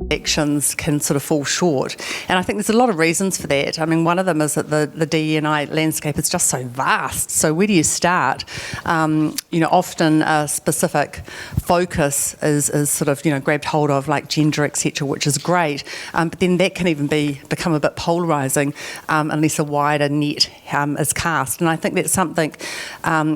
Actions can sort of fall short, and I think there's a lot of reasons for that. I mean, one of them is that the DE&I landscape is just so vast. So where do you start? Often a specific focus is sort of grabbed hold of, like gender, etc., which is great. But then that can even become a bit polarising unless a wider net is cast. And I think that's something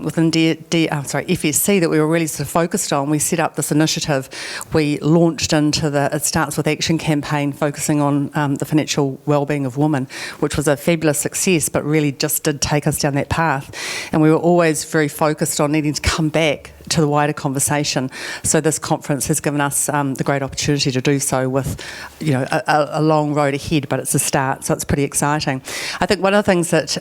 within FSC that we were really sort of focused on. We set up this initiative. We launched into the It Starts With Action campaign focusing on the financial wellbeing of women, which was a fabulous success, but really just did take us down that path. And we were always very focused on needing to come back to the wider conversation. So this conference has given us the great opportunity to do so with, a long road ahead, but it's a start, so it's pretty exciting. I think one of the things that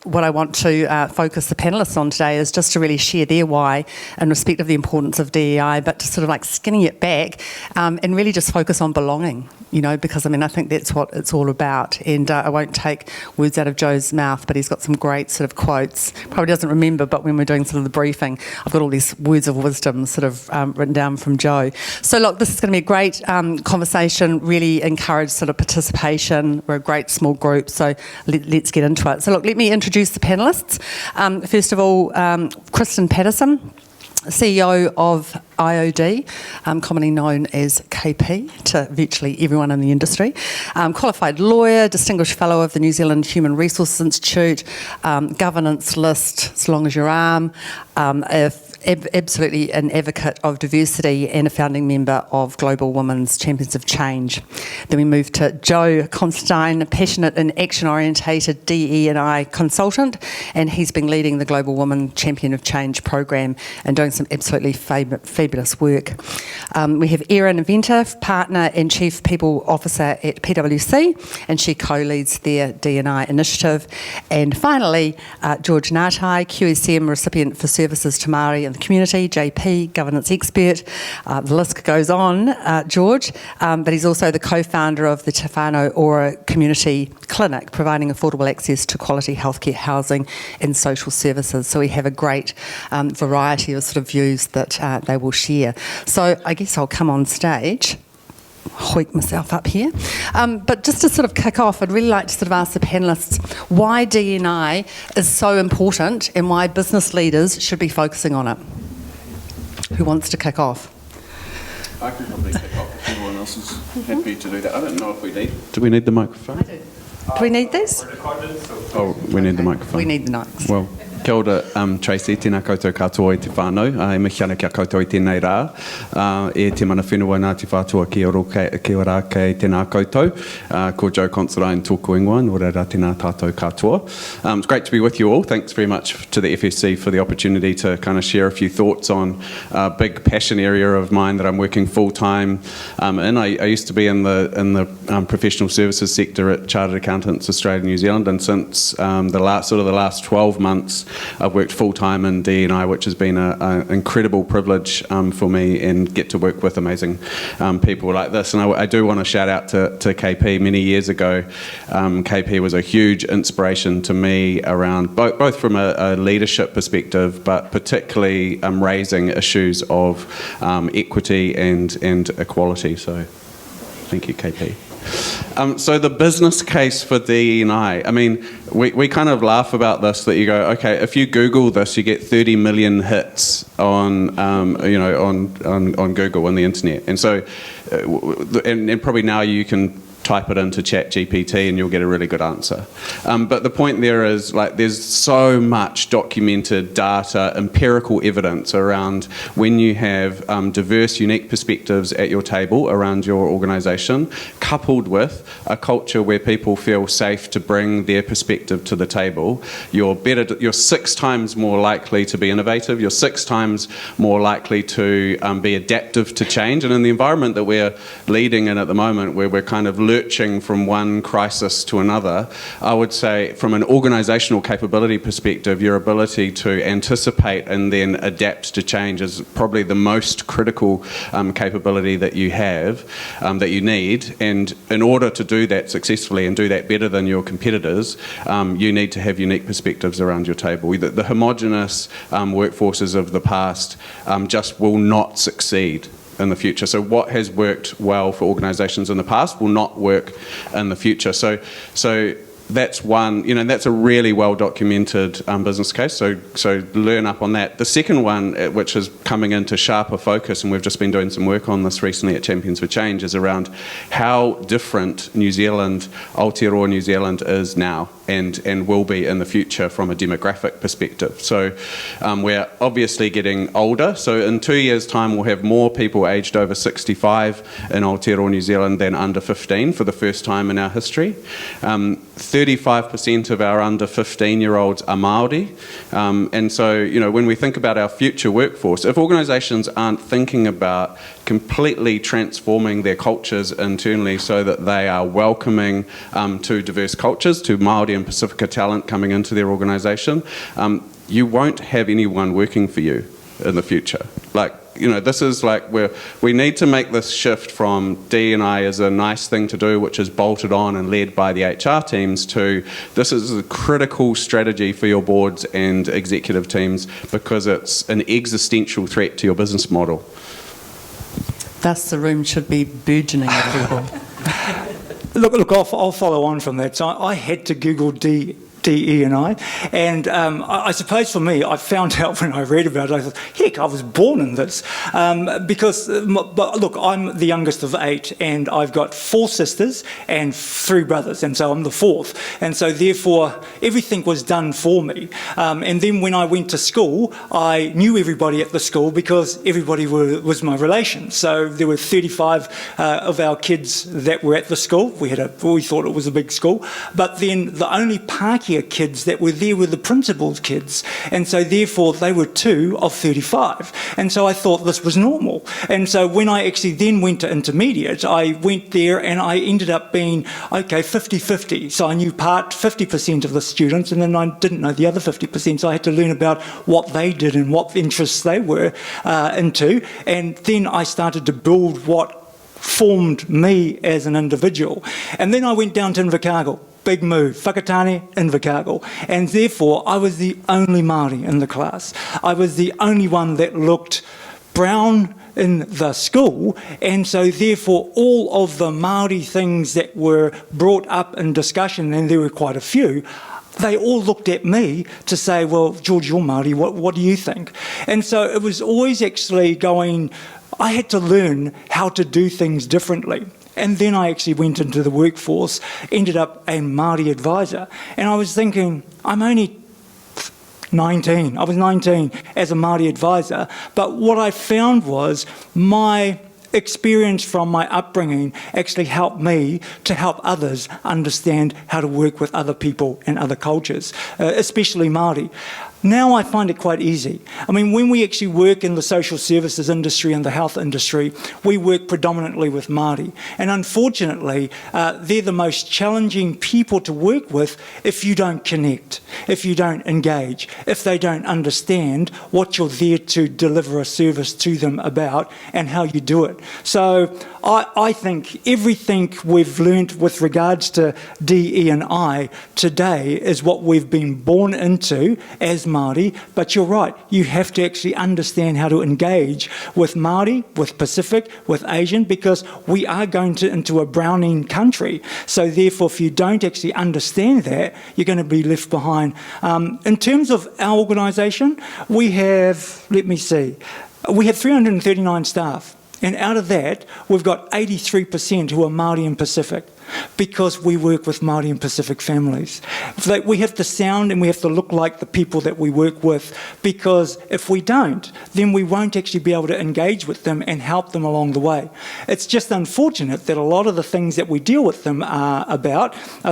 what I want to focus the panellists on today is just to really share their why in respect of the importance of DEI, but to sort of like skinning it back and really just focus on belonging, because I think that's what it's all about. And I won't take words out of Joe's mouth, but he's got some great sort of quotes. Probably doesn't remember, but when we're doing sort of the briefing, I've got all these words of wisdom sort of written down from Joe. So look, this is going to be a great conversation, really encourage sort of participation. We're a great small group, so let's get into it. So look, let me introduce the panellists. First of all, Kirsten Patterson, CEO of IOD, commonly known as KP to virtually everyone in the industry. Qualified lawyer, distinguished fellow of the New Zealand Human Resources Institute, governance list as long as your arm, absolutely an advocate of diversity and a founding member of Global Women's Champions of Change. Then we move to Joe Consedine, passionate and action-orientated DE&I consultant, and he's been leading the Global Women Champion of Change program and doing some absolutely fabulous work. We have Erin, partner and chief people officer at PwC, and she co-leads their D&I initiative. And finally, George Ngatai, QSM recipient for services to Māori and the community, JP, governance expert. The list goes on, George, but he's also the co-founder of the Te Whanau Ora Community Clinic, providing affordable access to quality healthcare, housing and social services. So we have a great variety of sort of views that they will share. So I guess I'll come on stage, hoik myself up here. But just to sort of kick off, I'd really like to sort of ask the panellists why D&I is so important and why business leaders should be focusing on it. Who wants to kick off? I can probably kick off if everyone else is happy to do that. I don't know if we need... Do we need the microphone? I do. Do we need this? Oh, we need the microphone. We need the mics. Well, kia ora, Tracey, tēnā koutou katoa i te whānau. E mihiana kia koutou i tēnei rā. E te mana whenua nā te whātua kia ora kei tēnā koutou. Ko Joe Consedine tōku ingoa, nō reira tēnā tātou katoa. It's great to be with you all. Thanks very much to the FSC for the opportunity to kind of share a few thoughts on a big passion area of mine that I'm working full-time in. I used to be in the professional services sector at Chartered Accountants Australia and New Zealand, and since the last 12 months I've worked full-time in D&I, which has been an incredible privilege for me, and get to work with amazing people like this. And I do want to shout out to KP. Many years ago, KP was a huge inspiration to me around both from a leadership perspective, but particularly raising issues of equity and equality. So thank you, KP. So the business case for DE&I, I mean, we kind of laugh about this, that you go, okay, if you Google this, you get 30 million hits on on Google, on the internet. And so, and probably now you can type it into ChatGPT and you'll get a really good answer. But the point there is, like, there's so much documented data, empirical evidence around when you have diverse, unique perspectives at your table around your organisation, coupled with a culture where people feel safe to bring their perspective to the table, you're 6 times more likely to be innovative, you're 6 times more likely to be adaptive to change. And in the environment that we're leading in at the moment, where we're kind of lurching from one crisis to another. I would say from an organisational capability perspective, your ability to anticipate and then adapt to change is probably the most critical capability that you have, that you need. And in order to do that successfully and do that better than your competitors, you need to have unique perspectives around your table. The homogenous workforces of the past just will not succeed in the future. So what has worked well for organisations in the past will not work in the future. So that's one, that's a really well documented business case. So learn up on that. The second one, which is coming into sharper focus, and we've just been doing some work on this recently at Champions for Change, is around how different New Zealand, Aotearoa New Zealand is now and will be in the future from a demographic perspective. So we're obviously getting older. So in 2 years' time, we'll have more people aged over 65 in Aotearoa New Zealand than under 15 for the first time in our history. 35% of our under 15-year-olds are Māori. And so, when we think about our future workforce, if organisations aren't thinking about completely transforming their cultures internally so that they are welcoming to diverse cultures, to Māori and Pasifika talent coming into their organisation, you won't have anyone working for you in the future. This is where we need to make this shift from D&I as a nice thing to do, which is bolted on and led by the HR teams, to this is a critical strategy for your boards and executive teams because it's an existential threat to your business model. Thus, the room should be burgeoning with people. Look, I'll follow on from that. So I had to Google DE&I, and I suppose for me, I found out when I read about it, I thought, heck, I was born in this. But look, I'm the youngest of 8, and I've got 4 sisters and 3 brothers, and so I'm the 4th. And so therefore, everything was done for me. And then when I went to school, I knew everybody at the school because everybody was my relation. So there were 35 of our kids that were at the school. We thought it was a big school. But then the only Pākehā kids that were there were the principal's kids, and so therefore they were 2 of 35, and so I thought this was normal. And so when I actually then went to intermediate, I went there and I ended up being 50-50. So I knew 50% of the students, and then I didn't know the other 50%, so I had to learn about what they did and what interests they were into, and then I started to build what formed me as an individual. And then I went down to Invercargill. Big move, whakatane, Invercargill. And therefore, I was the only Māori in the class. I was the only one that looked brown in the school, and so therefore all of the Māori things that were brought up in discussion, and there were quite a few, they all looked at me to say, well, George, you're Māori, what do you think? And so it was always actually I had to learn how to do things differently. And then I actually went into the workforce, ended up a Māori advisor, and I was thinking, I'm only 19. I was 19 as a Māori advisor, but what I found was my experience from my upbringing actually helped me to help others understand how to work with other people and other cultures, especially Māori. Now I find it quite easy. I mean, when we actually work in the social services industry and the health industry, we work predominantly with Māori. And unfortunately, they're the most challenging people to work with if you don't connect, if you don't engage, if they don't understand what you're there to deliver a service to them about and how you do it. So I think everything we've learnt with regards to DE&I today is what we've been born into as Māori, but you're right, you have to actually understand how to engage with Māori, with Pacific, with Asian, because we are going into a browning country. So therefore, if you don't actually understand that, you're going to be left behind. In terms of our organisation, we have, we have 339 staff. And out of that, we've got 83% who are Māori and Pacific, because we work with Māori and Pacific families. We have to sound and we have to look like the people that we work with, because if we don't, then we won't actually be able to engage with them and help them along the way. It's just unfortunate that a lot of the things that we deal with them are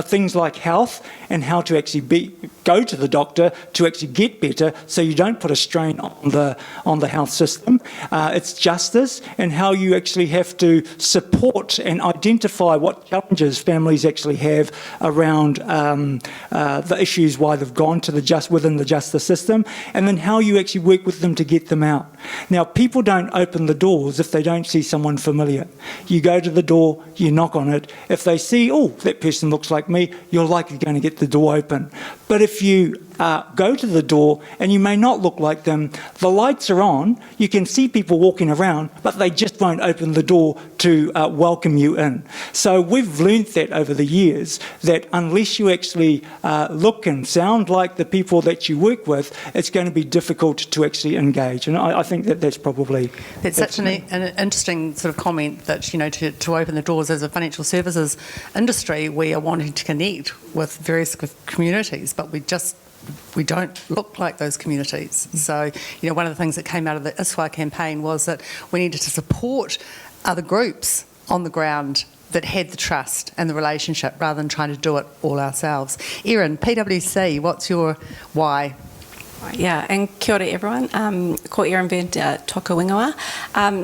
things like health and how to actually go to the doctor to actually get better, so you don't put a strain on the health system. It's justice and how you actually have to support and identify what challenges challenges families actually have around the issues why they've gone to within the justice system, and then how you actually work with them to get them out. Now, people don't open the doors if they don't see someone familiar. You go to the door, you knock on it. If they see, oh, that person looks like me, you're likely going to get the door open. But if you go to the door and you may not look like them, the lights are on, you can see people walking around, but they just won't open the door to welcome you in. So we've learned that over the years, that unless you actually look and sound like the people that you work with, it's going to be difficult to actually engage. And I think that's probably... That's such an interesting sort of comment that, you know, to open the doors as a financial services industry, we are wanting to connect with various communities, but we don't look like those communities. So, you know, one of the things that came out of the ISWA campaign was that we needed to support other groups on the ground that had the trust and the relationship rather than trying to do it all ourselves. Erin, PwC, what's your why? Yeah, and kia ora everyone. Ko Erin toka wingoa.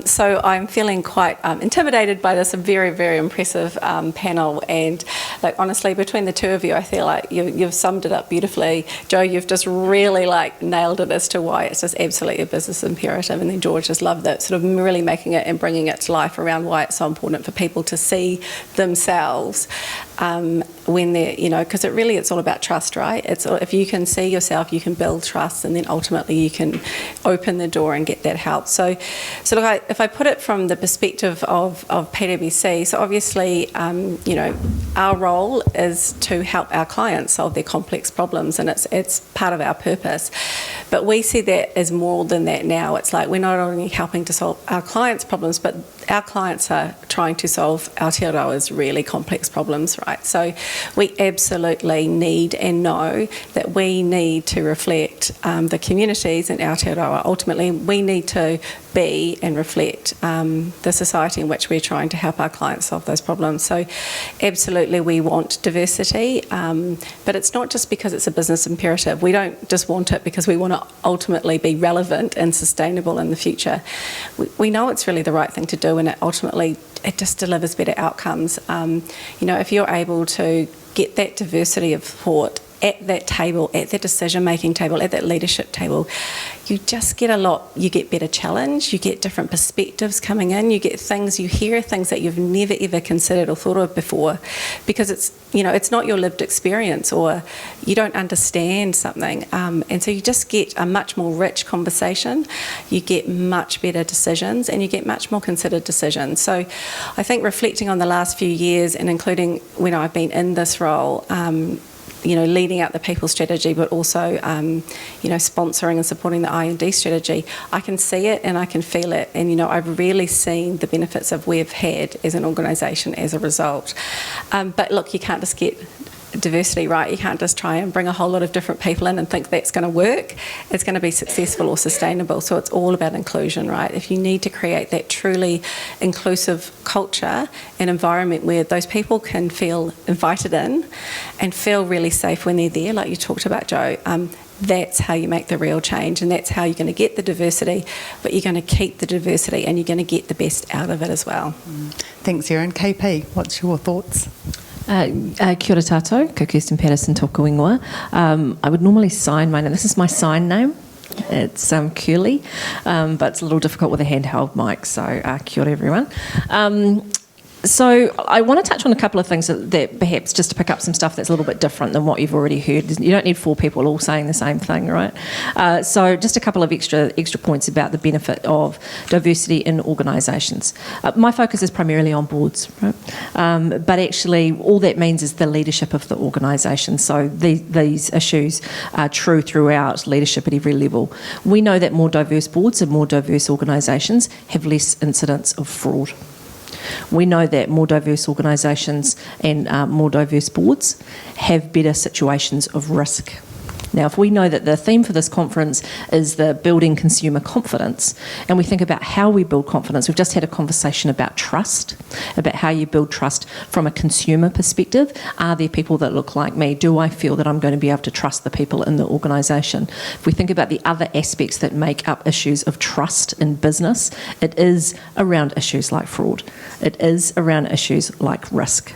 So I'm feeling quite intimidated by this very, very impressive panel, and like honestly, between the two of you, I feel like you've summed it up beautifully. Joe, you've just really like nailed it as to why it's just absolutely a business imperative, and then George just loved that, sort of really making it and bringing it to life around why it's so important for people to see themselves when they're, you know, because it's all about trust, right? If you can see yourself, you can build trust, and then ultimately you can open the door and get that help. So look, if I put it from the perspective of PwC, so obviously, you know, our role is to help our clients solve their complex problems, and it's part of our purpose. But we see that as more than that now. It's like we're not only helping to solve our clients' problems, but our clients are trying to solve Aotearoa's really complex problems, right? So we absolutely need and know that we need to reflect the communities in Aotearoa. Ultimately, we need to be and reflect the society in which we're trying to help our clients solve those problems. So absolutely we want diversity, but it's not just because it's a business imperative. We don't just want it because we want to ultimately be relevant and sustainable in the future. We know it's really the right thing to do, and it just delivers better outcomes. You know, if you're able to get that diversity of thought at that table, at that decision-making table, at that leadership table, you just get you get better challenge, you get different perspectives coming in, you hear things that you've never ever considered or thought of before, because it's not your lived experience, or you don't understand something, and so you just get a much more rich conversation, you get much better decisions, and you get much more considered decisions. So I think reflecting on the last few years, and including when I've been in this role, you know, leading out the people strategy, but also, you know, sponsoring and supporting the I&D strategy, I can see it and I can feel it. And, you know, I've really seen the benefits of we've had as an organisation as a result. But look, you can't just get diversity right. You can't just try and bring a whole lot of different people in and think that's going to work. It's going to be successful or sustainable. So it's all about inclusion, right? If you need to create that truly inclusive culture and environment where those people can feel invited in and feel really safe when they're there, like you talked about, Joe, that's how you make the real change, and that's how you're going to get the diversity, but you're going to keep the diversity and you're going to get the best out of it as well. Thanks, Erin. KP, what's your thoughts? Kia ora tātou, ko Kirsten Patterson toka wingoa. I would normally sign my name. This is my sign name. It's Curly, but it's a little difficult with a handheld mic, so kia ora everyone. So I want to touch on a couple of things that perhaps just to pick up some stuff that's a little bit different than what you've already heard. You don't need four people all saying the same thing, right? So just a couple of extra points about the benefit of diversity in organisations. My focus is primarily on boards, right? But actually all that means is the leadership of the organisation. So these issues are true throughout leadership at every level. We know that more diverse boards and more diverse organisations have less incidents of fraud. We know that more diverse organisations and more diverse boards have better situations of risk. Now, if we know that the theme for this conference is the building consumer confidence, and we think about how we build confidence, we've just had a conversation about trust, about how you build trust from a consumer perspective. Are there people that look like me? Do I feel that I'm going to be able to trust the people in the organisation? If we think about the other aspects that make up issues of trust in business, it is around issues like fraud. It is around issues like risk.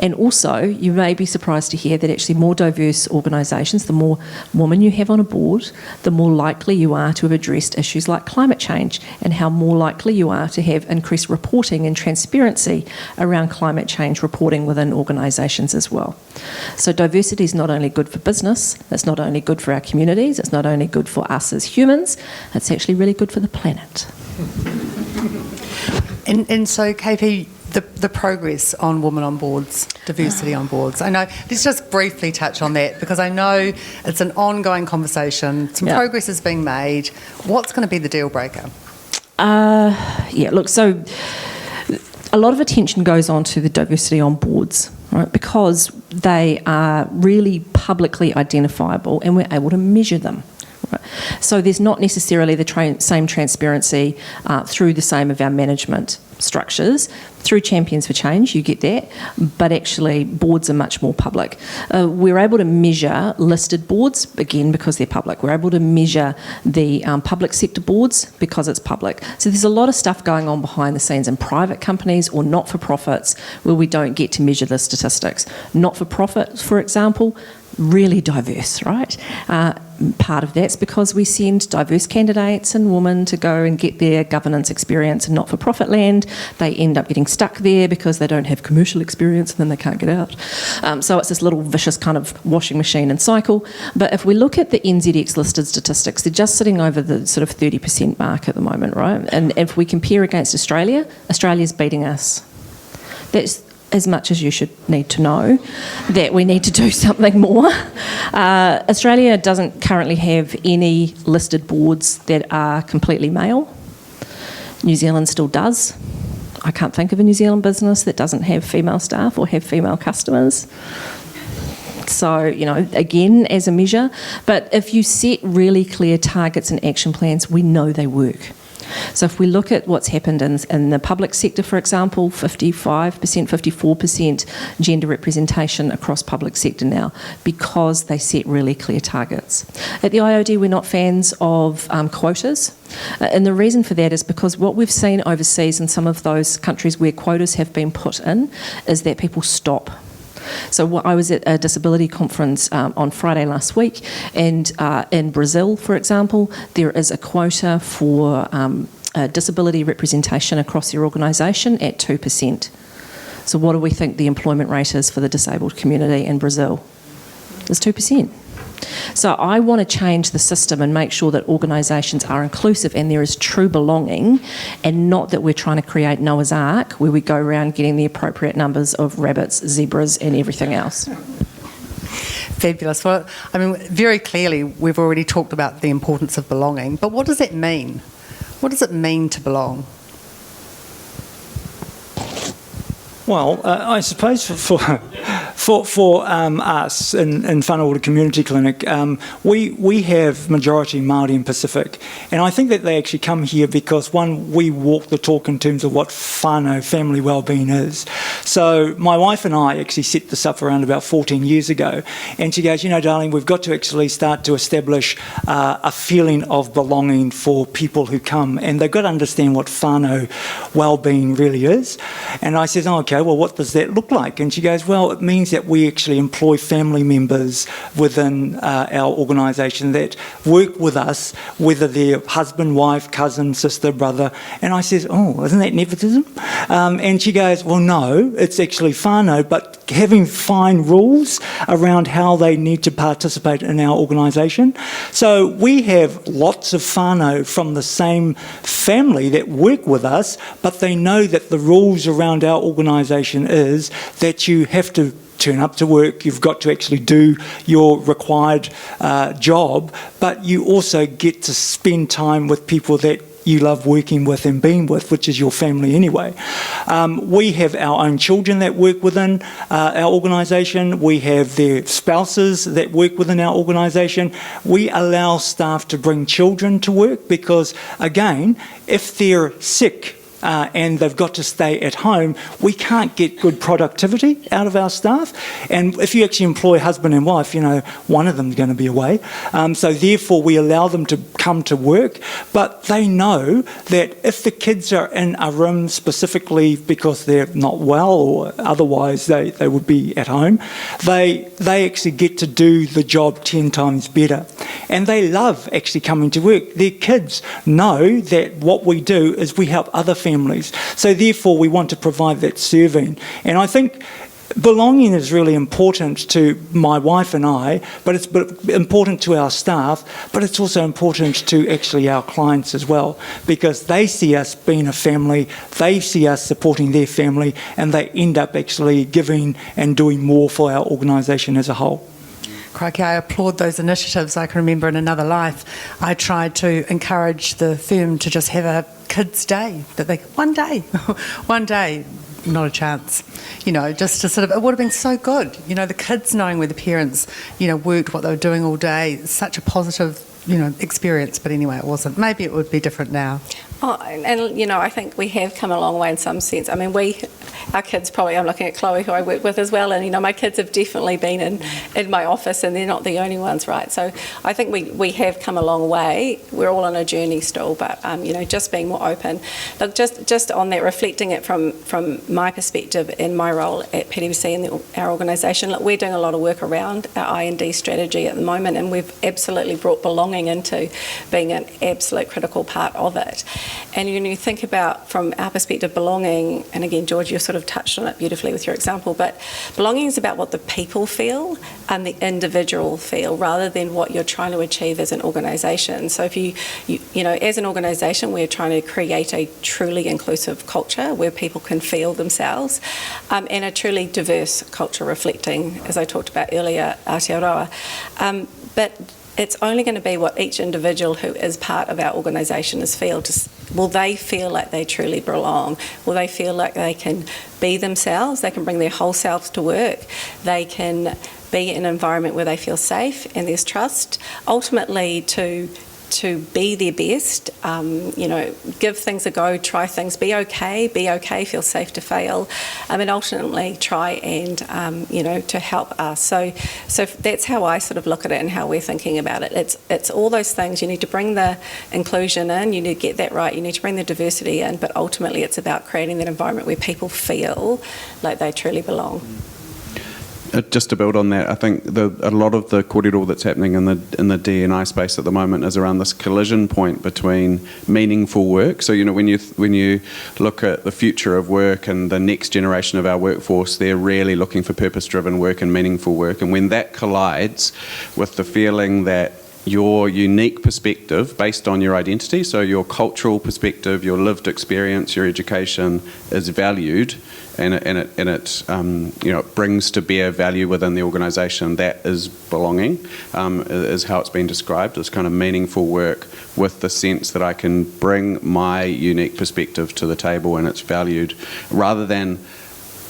And also, you may be surprised to hear that actually more diverse organisations, the more women you have on a board, the more likely you are to have addressed issues like climate change, and how more likely you are to have increased reporting and transparency around climate change reporting within organisations as well. So diversity is not only good for business, it's not only good for our communities, it's not only good for us as humans, it's actually really good for the planet. And so, KP, the progress on women on boards, diversity on boards. I know, let's just briefly touch on that, because I know it's an ongoing conversation. Some progress is being made. What's going to be the deal breaker? So a lot of attention goes on to the diversity on boards, right? Because they are really publicly identifiable and we're able to measure them. Right. So there's not necessarily the same transparency through the same of our management structures. Through Champions for Change, you get that, but actually boards are much more public. We're able to measure listed boards, again, because they're public. We're able to measure the public sector boards because it's public. So there's a lot of stuff going on behind the scenes in private companies or not-for-profits where we don't get to measure the statistics. Not-for-profit, for example, really diverse, right? Part of that's because we send diverse candidates and women to go and get their governance experience in not-for-profit land. They end up getting stuck there because they don't have commercial experience and then they can't get out. So it's this little vicious kind of washing machine and cycle. But if we look at the NZX listed statistics, they're just sitting over the sort of 30% mark at the moment, right? And if we compare against Australia, Australia's beating us. That's as much as you should need to know that we need to do something more. Australia doesn't currently have any listed boards that are completely male. New Zealand still does. I can't think of a New Zealand business that doesn't have female staff or have female customers. So, again, as a measure. But if you set really clear targets and action plans, we know they work. So if we look at what's happened in the public sector, for example, 55%, 54% gender representation across public sector now because they set really clear targets. At the IOD, we're not fans of quotas. And the reason for that is because what we've seen overseas in some of those countries where quotas have been put in is that people stop. So I was at a disability conference on Friday last week, and in Brazil, for example, there is a quota for disability representation across your organisation at 2%. So what do we think the employment rate is for the disabled community in Brazil? It's 2%. So I want to change the system and make sure that organisations are inclusive and there is true belonging, and not that we're trying to create Noah's Ark where we go around getting the appropriate numbers of rabbits, zebras and everything else. Fabulous. Well, I mean, very clearly we've already talked about the importance of belonging, but what does that mean? What does it mean to belong? Well, I suppose for us in Whanau Community Clinic, we have majority Māori and Pacific, and I think that they actually come here because, one, we walk the talk in terms of what whānau, family wellbeing is. So my wife and I actually set this up around about 14 years ago, and she goes, darling, we've got to actually start to establish a feeling of belonging for people who come, and they've got to understand what whānau wellbeing really is. And I said, okay, well, what does that look like? And she goes, well, it means that we actually employ family members within our organisation that work with us, whether they're husband, wife, cousin, sister, brother. And I says, oh, isn't that nepotism? And she goes, well, no, it's actually whānau, but having fine rules around how they need to participate in our organisation. So we have lots of whānau from the same family that work with us, but they know that the rules around our organisation is that you have to turn up to work, you've got to actually do your required job, but you also get to spend time with people that you love working with and being with, which is your family anyway. We have our own children that work within our organisation. We have their spouses that work within our organisation. We allow staff to bring children to work because, again, if they're sick and they've got to stay at home, we can't get good productivity out of our staff. And if you actually employ husband and wife, one of them's going to be away. So therefore we allow them to come to work, but they know that if the kids are in a room specifically because they're not well or otherwise they would be at home, they actually get to do the job 10 times better. And they love actually coming to work. Their kids know that what we do is we help other families. So therefore we want to provide that serving. And I think belonging is really important to my wife and I, but it's important to our staff, but it's also important to actually our clients as well, because they see us being a family, they see us supporting their family, and they end up actually giving and doing more for our organisation as a whole. Crikey, I applaud those initiatives. I can remember in another life, I tried to encourage the firm to just have a kids' day. One day, not a chance. Just to it would have been so good. The kids knowing where the parents, worked, what they were doing all day. Such a positive, experience. But anyway, it wasn't. Maybe it would be different now. Oh, and I think we have come a long way in some sense. I mean, our kids probably, I'm looking at Chloe, who I work with as well, and my kids have definitely been in my office, and they're not the only ones, right? So I think we have come a long way. We're all on a journey still, but just being more open. Look, just on that, reflecting it from my perspective in my role at PwC and our organisation. Look, we're doing a lot of work around our I&D strategy at the moment, and we've absolutely brought belonging into being an absolute critical part of it. And when you think about, from our perspective, belonging, and again, George, you sort of touched on it beautifully with your example, but belonging is about what the people feel and the individual feel, rather than what you're trying to achieve as an organisation. So if you as an organisation, we're trying to create a truly inclusive culture where people can feel themselves, and a truly diverse culture reflecting, as I talked about earlier, Aotearoa. But it's only going to be what each individual who is part of our organisation is feel. Will they feel like they truly belong? Will they feel like they can be themselves? They can bring their whole selves to work. They can be in an environment where they feel safe and there's trust. Ultimately, to be their best, give things a go, try things, be okay, feel safe to fail, and ultimately try and, to help us. So that's how I sort of look at it and how we're thinking about it. It's all those things. You need to bring the inclusion in, you need to get that right, you need to bring the diversity in, but ultimately it's about creating that environment where people feel like they truly belong. Just to build on that, I think a lot of the kōrero that's happening in the D&I space at the moment is around this collision point between meaningful work. So when you look at the future of work and the next generation of our workforce, they're really looking for purpose-driven work and meaningful work. And when that collides with the feeling that your unique perspective based on your identity, so your cultural perspective, your lived experience, your education is valued, and it brings to bear value within the organisation. That is belonging, is how it's been described. It's kind of meaningful work with the sense that I can bring my unique perspective to the table and it's valued, rather than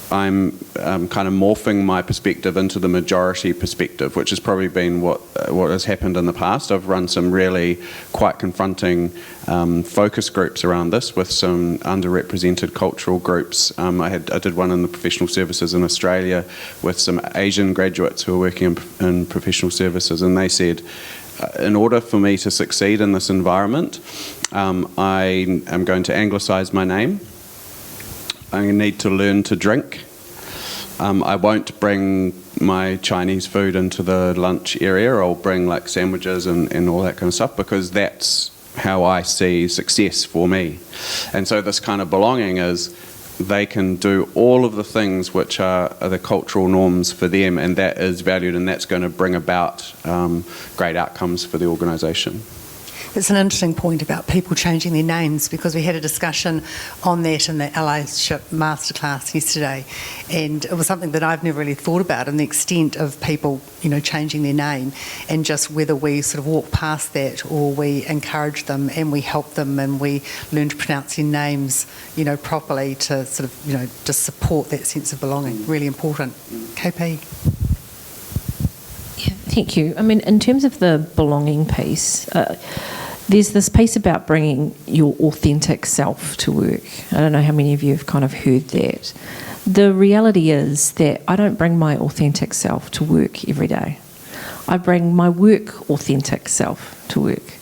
I'm kind of morphing my perspective into the majority perspective, which has probably been what has happened in the past. I've run some really quite confronting focus groups around this with some underrepresented cultural groups. I did one in the professional services in Australia with some Asian graduates who are working in professional services, and they said, in order for me to succeed in this environment, I am going to anglicise my name. I need to learn to drink. I won't bring my Chinese food into the lunch area. I'll bring like sandwiches and all that kind of stuff, because that's how I see success for me. And so this kind of belonging is they can do all of the things which are the cultural norms for them, and that is valued, and that's going to bring about great outcomes for the organisation. It's an interesting point about people changing their names, because we had a discussion on that in the allyship masterclass yesterday, and it was something that I've never really thought about, and the extent of people, changing their name, and just whether we sort of walk past that or we encourage them and we help them and we learn to pronounce their names, properly to sort of, just support that sense of belonging. Really important. KP. Yeah, thank you. I mean, in terms of the belonging piece, There's this piece about bringing your authentic self to work. I don't know how many of you have kind of heard that. The reality is that I don't bring my authentic self to work every day. I bring my work authentic self to work.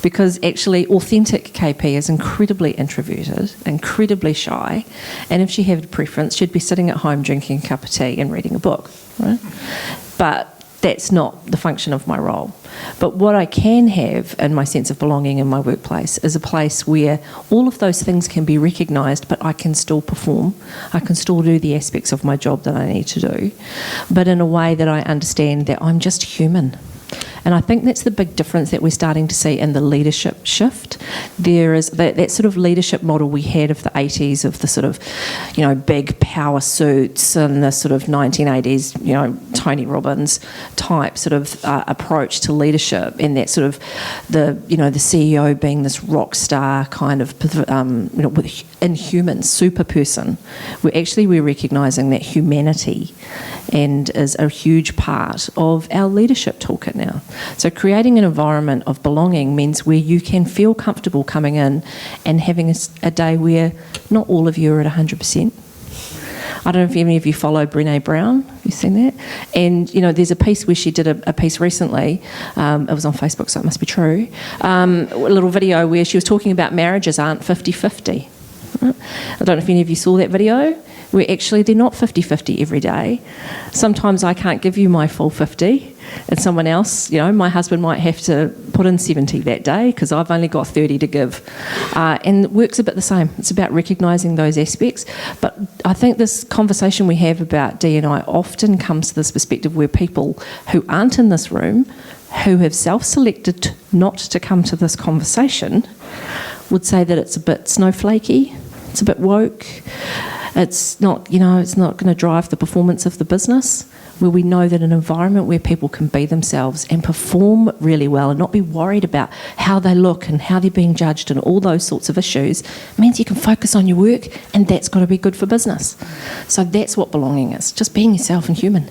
Because actually authentic KP is incredibly introverted, incredibly shy, and if she had a preference, she'd be sitting at home drinking a cup of tea and reading a book, right? But that's not the function of my role. But what I can have in my sense of belonging in my workplace is a place where all of those things can be recognised, but I can still perform. I can still do the aspects of my job that I need to do, but in a way that I understand that I'm just human. And I think that's the big difference that we're starting to see in the leadership shift. There is that sort of leadership model we had of the 80s, of the sort of, big power suits and the sort of 1980s, Tony Robbins type sort of approach to leadership, and that sort of the CEO being this rock star kind of, inhuman super person. We're recognising that humanity and is a huge part of our leadership toolkit now. So creating an environment of belonging means where you can feel comfortable coming in and having a day where not all of you are at 100%. I don't know if any of you follow Brené Brown. Have you seen that? And, there's a piece where she did a piece recently. It was on Facebook, so it must be true. A little video where she was talking about marriages aren't 50-50. Right? I don't know if any of you saw that video. Where actually they're not 50-50 every day. Sometimes I can't give you my full 50, and someone else, my husband might have to put in 70 that day because I've only got 30 to give. And work's a bit the same. It's about recognising those aspects. But I think this conversation we have about D&I often comes to this perspective where people who aren't in this room, who have self-selected not to come to this conversation, would say that it's a bit snowflakey, it's a bit woke. It's not, it's not going to drive the performance of the business, where we know that an environment where people can be themselves and perform really well and not be worried about how they look and how they're being judged and all those sorts of issues means you can focus on your work, and that's got to be good for business. So that's what belonging is, just being yourself and human.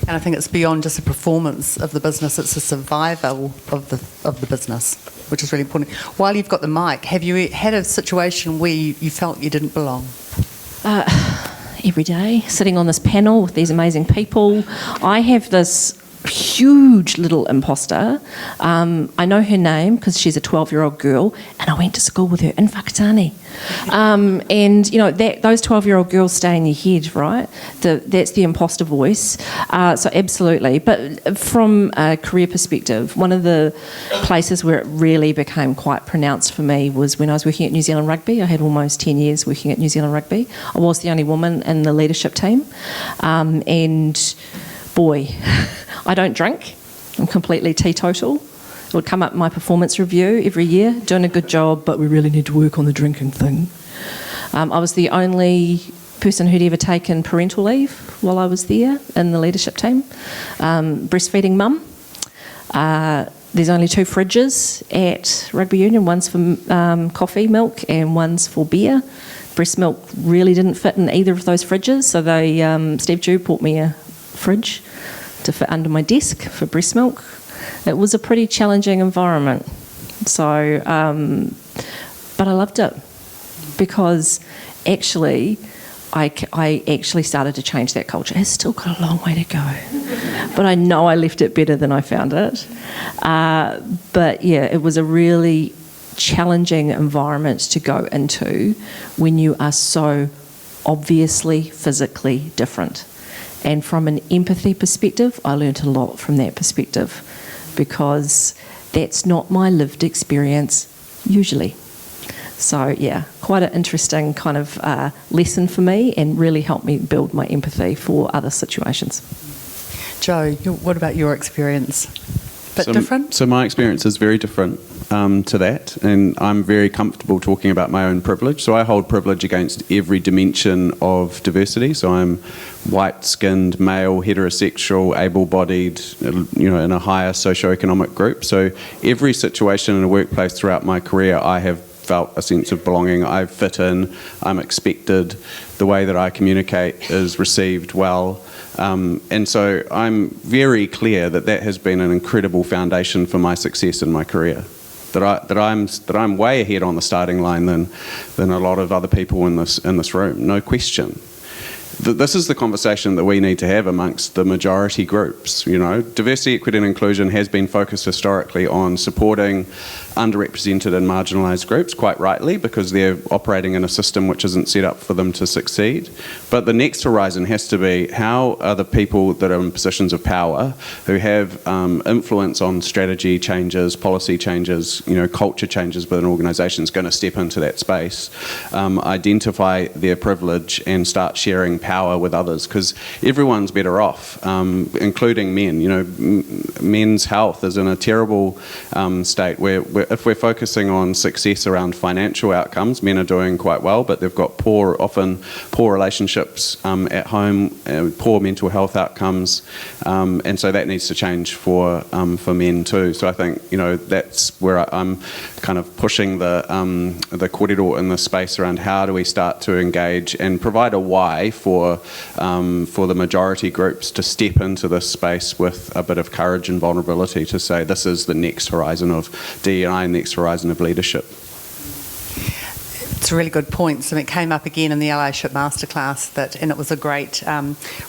And I think it's beyond just a performance of the business, it's a survival of the business, which is really important. While you've got the mic, have you had a situation where you felt you didn't belong? Every day, sitting on this panel with these amazing people. I have this huge little imposter. I know her name because she's a 12-year-old girl, and I went to school with her in Whakatane. And those 12-year-old girls stay in your head, right? That's the imposter voice. So absolutely. But from a career perspective, one of the places where it really became quite pronounced for me was when I was working at New Zealand Rugby. I had almost 10 years working at New Zealand Rugby. I was the only woman in the leadership team. And boy, I don't drink. I'm completely teetotal. It would come up in my performance review every year, doing a good job, but we really need to work on the drinking thing. I was the only person who'd ever taken parental leave while I was there in the leadership team. Breastfeeding mum. There's only 2 fridges at Rugby Union. One's for coffee, milk, and one's for beer. Breast milk really didn't fit in either of those fridges, so Steve Dew bought me a fridge to fit under my desk for breast milk. It was a pretty challenging environment. So, but I loved it because actually I actually started to change that culture. It's still got a long way to go, but I know I left it better than I found it. But yeah, it was a really challenging environment to go into when you are so obviously physically different. And from an empathy perspective, I learnt a lot from that perspective because that's not my lived experience usually. So yeah, quite an interesting kind of lesson for me and really helped me build my empathy for other situations. Joe, what about your experience? Different? So my experience is very different to that, and I'm very comfortable talking about my own privilege. So I hold privilege against every dimension of diversity. So I'm white-skinned, male, heterosexual, able-bodied, in a higher socioeconomic group. So every situation in a workplace throughout my career, I have felt a sense of belonging. I fit in, I'm expected, the way that I communicate is received well. And so I'm very clear that has been an incredible foundation for my success in my career. that I'm way ahead on the starting line than a lot of other people in this room, no question. This is the conversation that we need to have amongst the majority groups. You know, diversity, equity and inclusion has been focused historically on supporting underrepresented and marginalised groups, quite rightly, because they're operating in a system which isn't set up for them to succeed. But the next horizon has to be, how are the people that are in positions of power, who have influence on strategy changes, policy changes, you know, culture changes within organisations, going to step into that space, identify their privilege and start sharing power with others, because everyone's better off, including men. You know, men's health is in a terrible state where if we're focusing on success around financial outcomes, men are doing quite well, but they've got often poor relationships at home, poor mental health outcomes, and so that needs to change for men too. So I think, you know, that's where I'm kind of pushing the kōrero in the space around how do we start to engage and provide a why for the majority groups to step into this space with a bit of courage and vulnerability to say this is the next horizon of DEI and next horizon of leadership. It's a really good point. And it came up again in the allyship masterclass and it was a great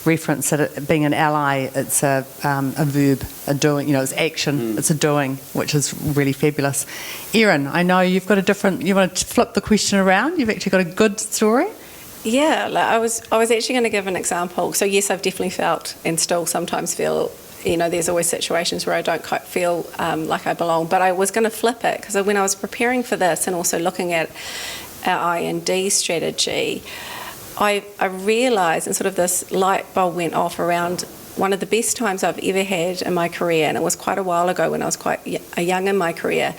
reference that being an ally, it's a verb, a doing. You know, it's action. It's a doing, which is really fabulous. Erin, I know you've got you want to flip the question around. You've actually got a good story. Yeah, like I was actually going to give an example. So yes, I've definitely felt and still sometimes feel, you know, there's always situations where I don't quite feel like I belong. But I was going to flip it, because when I was preparing for this and also looking at our I&D strategy, I realised, and sort of this light bulb went off around one of the best times I've ever had in my career, and it was quite a while ago when I was quite young in my career,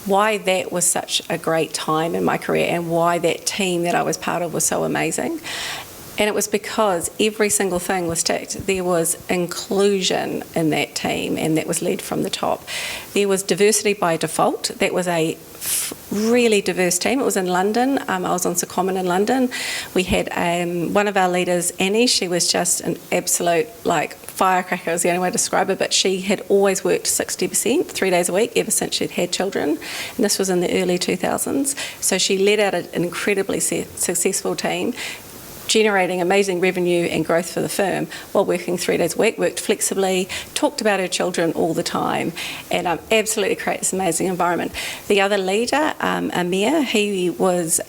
why that was such a great time in my career and why that team that I was part of was so amazing. And it was because every single thing was ticked. There was inclusion in that team, and that was led from the top. There was diversity by default. That was a really diverse team. It was in London. I was on Secomment in London. We had one of our leaders, Annie. She was just an absolute, like, firecracker is the only way to describe her, but she had always worked 60%, 3 days a week, ever since she'd had children. And this was in the early 2000s. So she led out an incredibly successful team, generating amazing revenue and growth for the firm while working 3 days a week, worked flexibly, talked about her children all the time, and absolutely create this amazing environment. The other leader, Amir, he was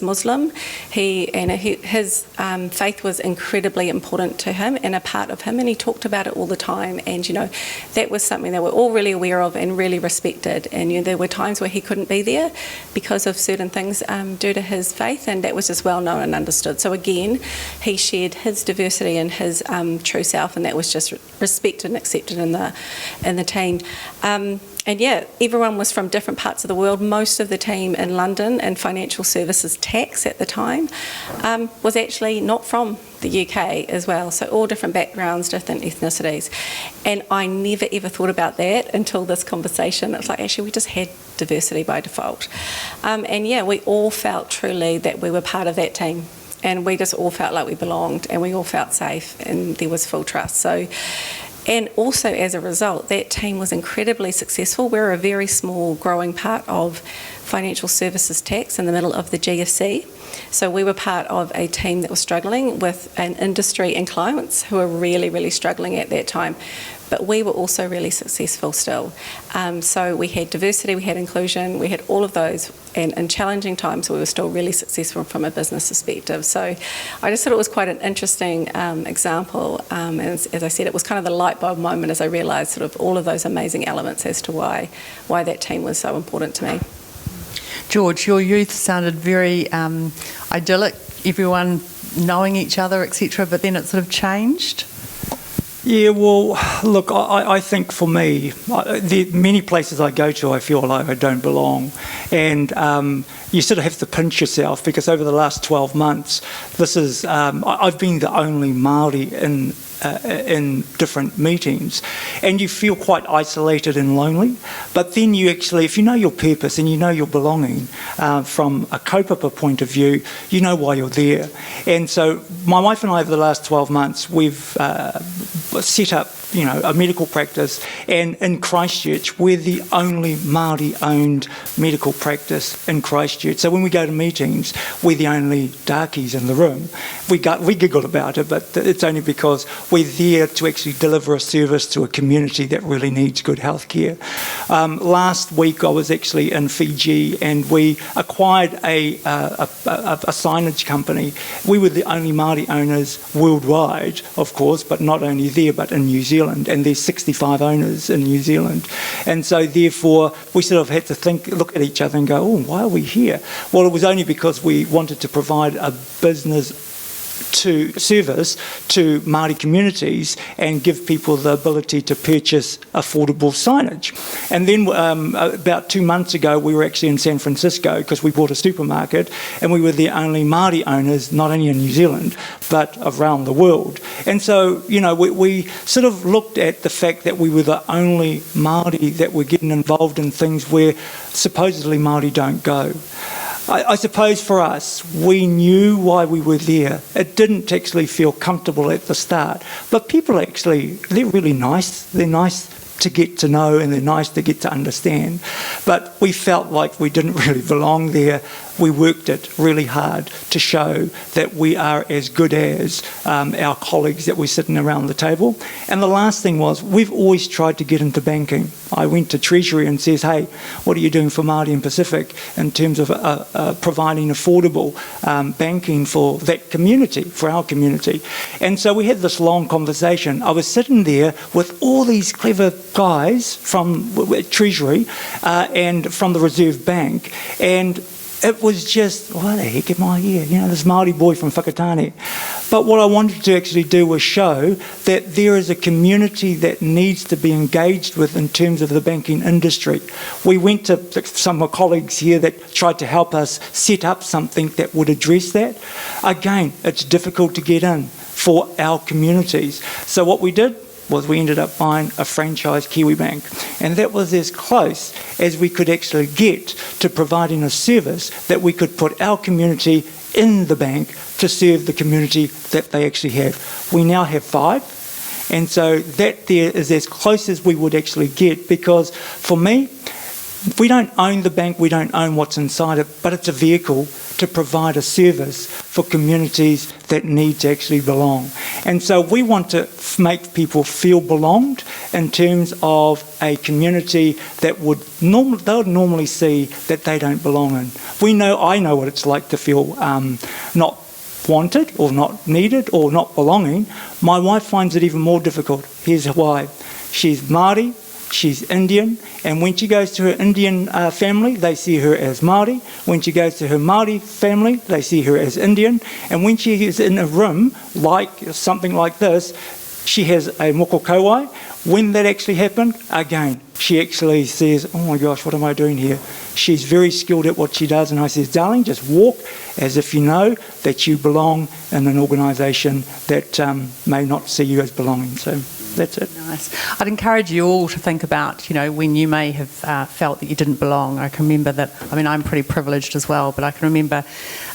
Muslim. His faith was incredibly important to him and a part of him, and he talked about it all the time. And, you know, that was something that we're all really aware of and really respected. And, you know, there were times where he couldn't be there because of certain things due to his faith, and that was just well known and understood. So again, he shared his diversity and his true self, and that was just respected and accepted in the team. And yeah, everyone was from different parts of the world. Most of the team in London in financial services tax at the time was actually not from the UK as well. So all different backgrounds, different ethnicities. And I never ever thought about that until this conversation. It's like, actually, we just had diversity by default. And yeah, we all felt truly that we were part of that team. And we just all felt like we belonged, and we all felt safe, and there was full trust. So, and also as a result, that team was incredibly successful. We're a very small growing part of financial services tax in the middle of the GFC. So we were part of a team that was struggling with an industry and clients who were really, really struggling at that time. But we were also really successful still. So we had diversity, we had inclusion, we had all of those, and in challenging times we were still really successful from a business perspective. So I just thought it was quite an interesting example, and as I said, it was kind of the light bulb moment as I realised sort of all of those amazing elements as to why that team was so important to me. George, your youth sounded very idyllic, everyone knowing each other, etc., but then it sort of changed. Yeah, well, look, I think for me, many places I go to, I feel like I don't belong. And you sort of have to pinch yourself, because over the last 12 months, I've been the only Māori in different meetings, and you feel quite isolated and lonely. But then you actually, if you know your purpose and you know your belonging from a kaupapa point of view, you know why you're there. And so my wife and I, over the last 12 months, we've set up a medical practice, and in Christchurch, we're the only Māori-owned medical practice in Christchurch. So when we go to meetings, we're the only darkies in the room. We giggle about it, but it's only because we're there to actually deliver a service to a community that really needs good health care. Last week, I was actually in Fiji, and we acquired a signage company. We were the only Māori owners worldwide, of course, but not only there, but in New Zealand, and there's 65 owners in New Zealand. And so therefore, we sort of had to look at each other and go, oh, why are we here? Well, it was only because we wanted to provide a business service to Māori communities and give people the ability to purchase affordable signage. And then about 2 months ago, we were actually in San Francisco because we bought a supermarket, and we were the only Māori owners, not only in New Zealand, but around the world. And so, we sort of looked at the fact that we were the only Māori that were getting involved in things where supposedly Māori don't go. I suppose for us, we knew why we were there. It didn't actually feel comfortable at the start. But people actually, they're really nice. They're nice to get to know, and they're nice to get to understand. But we felt like we didn't really belong there. We worked it really hard to show that we are as good as our colleagues that were sitting around the table. And the last thing was, we've always tried to get into banking. I went to Treasury and says, hey, what are you doing for Māori and Pacific in terms of providing affordable banking for that community, for our community? And so we had this long conversation. I was sitting there with all these clever guys from Treasury and from the Reserve Bank, and it was just, why the heck am I here? This Māori boy from Whakatane. But what I wanted to actually do was show that there is a community that needs to be engaged with in terms of the banking industry. We went to some of my colleagues here that tried to help us set up something that would address that. Again, it's difficult to get in for our communities. So what we did was we ended up buying a franchise Kiwi bank, and that was as close as we could actually get to providing a service that we could put our community in the bank to serve the community that they actually have. We now have 5, and so that there is as close as we would actually get, because for me, we don't own the bank, we don't own what's inside it, but it's a vehicle to provide a service for communities that need to actually belong. And so we want to make people feel belonged in terms of a community that they would normally see that they don't belong in. I know what it's like to feel not wanted or not needed or not belonging. My wife finds it even more difficult. Here's why. She's Māori, she's Indian, and when she goes to her Indian family, they see her as Māori. When she goes to her Māori family, they see her as Indian. And when she is in a room, like something like this, she has a moko kauai. When that actually happened, again, she actually says, oh my gosh, what am I doing here? She's very skilled at what she does, and I says, darling, just walk as if you know that you belong in an organisation that may not see you as belonging. So that's it. Nice. I'd encourage you all to think about, when you may have felt that you didn't belong. I can remember that, I'm pretty privileged as well, but I can remember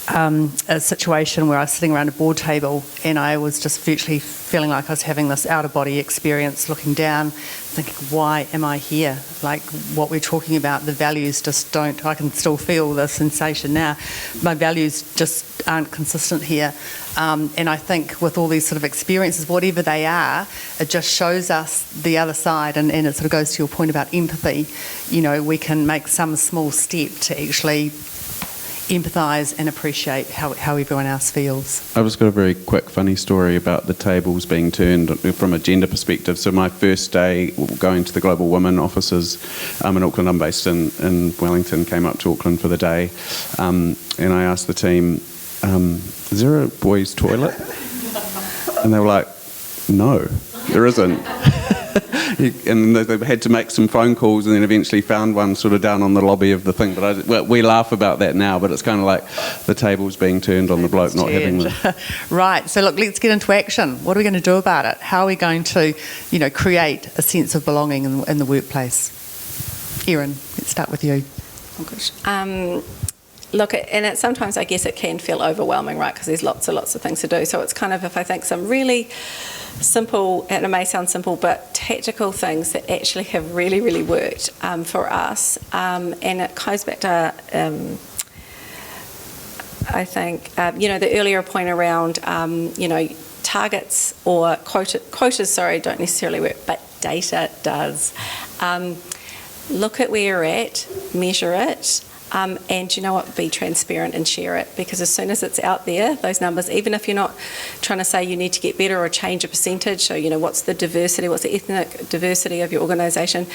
a situation where I was sitting around a board table and I was just virtually feeling like I was having this out-of-body experience, looking down, thinking, why am I here? Like what we're talking about, the values just don't, I can still feel the sensation now. My values just aren't consistent here. And I think with all these sort of experiences, whatever they are, it just shows us the other side, and it sort of goes to your point about empathy. We can make some small step to actually empathise and appreciate how everyone else feels. I've just got a very quick funny story about the tables being turned from a gender perspective. So my first day going to the Global Women offices in Auckland, I'm based in Wellington, came up to Auckland for the day, and I asked the team, is there a boys' toilet? And they were like, no, there isn't. And they had to make some phone calls and then eventually found one sort of down on the lobby of the thing. But we laugh about that now, but it's kind of like the tables being turned on the bloke not having them. Right, so look, let's get into action. What are we going to do about it? How are we going to, create a sense of belonging in the workplace? Erin, let's start with you. Oh, gosh. Look, and sometimes I guess it can feel overwhelming, right? Because there's lots of things to do. So it's kind of, if I think some really simple, and it may sound simple, but tactical things that actually have really, really worked for us. And it goes back to, I think, the earlier point around, targets or quotas, don't necessarily work, but data does. Look at where you're at, measure it, and you know what, be transparent and share it, because as soon as it's out there, those numbers, even if you're not trying to say you need to get better or change a percentage, so what's the diversity, what's the ethnic diversity of your organisation,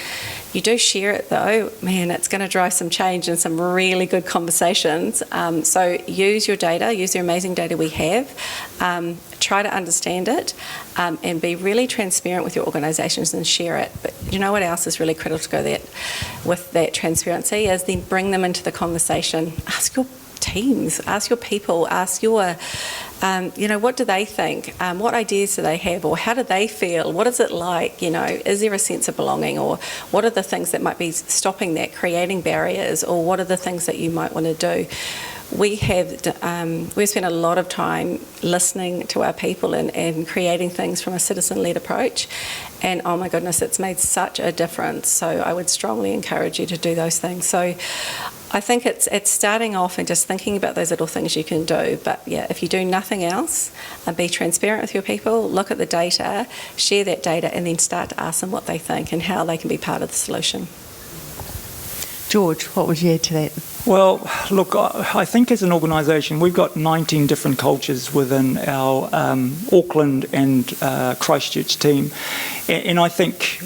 you do share it though, man, it's going to drive some change and some really good conversations. So use your data, use the amazing data we have, try to understand it, and be really transparent with your organisations and share it. But you know what else is really critical to go there with that transparency is then bring them into the conversation. Ask your teams, ask your people, ask your, what do they think? What ideas do they have, or how do they feel? What is it like? Is there a sense of belonging, or what are the things that might be stopping that, creating barriers, or what are the things that you might want to do? We've spent a lot of time listening to our people and creating things from a citizen-led approach, and oh my goodness, it's made such a difference. So I would strongly encourage you to do those things. So I think it's starting off and just thinking about those little things you can do. But yeah, if you do nothing else, be transparent with your people, look at the data, share that data, and then start to ask them what they think and how they can be part of the solution. George, what would you add to that? Well, look, I think as an organisation, we've got 19 different cultures within our Auckland and Christchurch team. And I think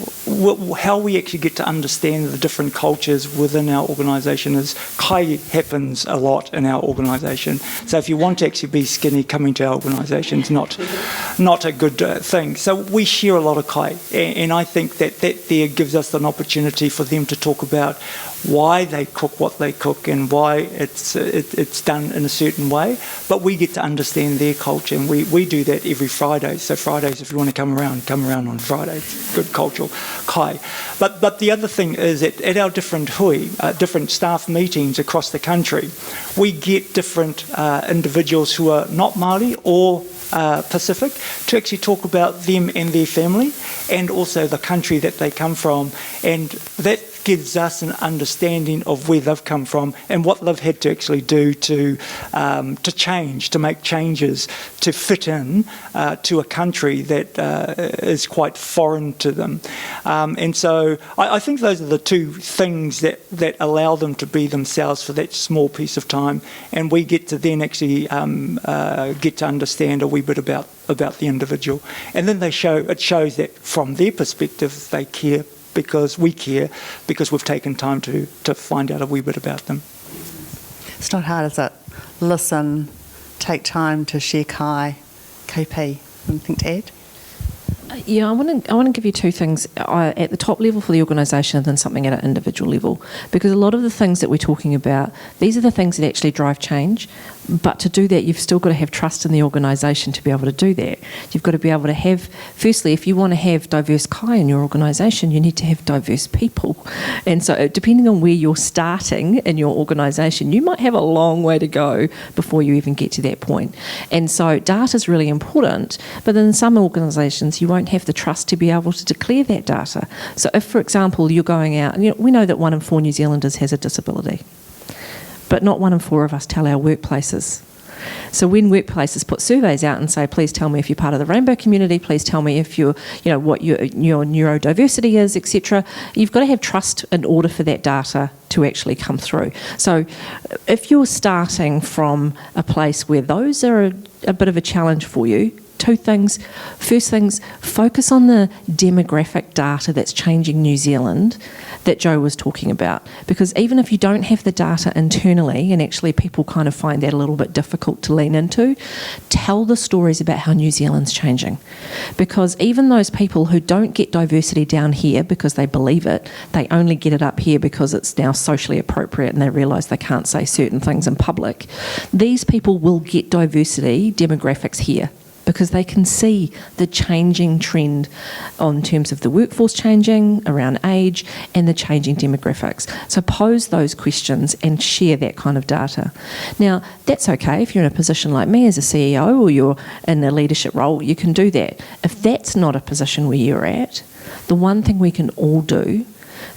how we actually get to understand the different cultures within our organisation is kai happens a lot in our organisation. So if you want to actually be skinny, coming to our organisation is not a good thing. So we share a lot of kai. And I think that there gives us an opportunity for them to talk about why they cook what they cook and why it's done in a certain way, but we get to understand their culture, and we do that every Friday. So Fridays, if you want to come around on Friday. It's good cultural kai. But the other thing is that at our different hui, different staff meetings across the country, we get different individuals who are not Māori or Pacific to actually talk about them and their family, and also the country that they come from, and that gives us an understanding of where they've come from and what they've had to actually do to change, to make changes, to fit in to a country that is quite foreign to them. And so I think those are the two things that allow them to be themselves for that small piece of time, and we get to then actually get to understand a wee bit about the individual. And then it shows that from their perspective they care, because we care, because we've taken time to find out a wee bit about them. It's not hard, is it? Listen, take time to share kai, KP. Anything to add? Yeah, I want to give you two things at the top level for the organisation and then something at an individual level, because a lot of the things that we're talking about, these are the things that actually drive change, but to do that you've still got to have trust in the organisation to be able to do that. You've got to be able to have, firstly, if you want to have diverse kai in your organisation, you need to have diverse people. And so depending on where you're starting in your organisation, you might have a long way to go before you even get to that point. And so data is really important, but in some organisations you won't have the trust to be able to declare that data. So if, for example, you're going out, and we know that 1 in 4 New Zealanders has a disability, but not 1 in 4 of us tell our workplaces. So when workplaces put surveys out and say, please tell me if you're part of the rainbow community, please tell me if you're, what your neurodiversity is, etc., you've got to have trust in order for that data to actually come through. So if you're starting from a place where those are a bit of a challenge for you, two things. First things, focus on the demographic data that's changing New Zealand that Joe was talking about. Because even if you don't have the data internally, and actually people kind of find that a little bit difficult to lean into, tell the stories about how New Zealand's changing. Because even those people who don't get diversity down here because they believe it, they only get it up here because it's now socially appropriate and they realise they can't say certain things in public. These people will get diversity demographics here. because they can see the changing trend in terms of the workforce changing around age and the changing demographics. So pose those questions and share that kind of data. Now, that's okay if you're in a position like me as a CEO or you're in a leadership role, you can do that. If that's not a position where you're at, the one thing we can all do,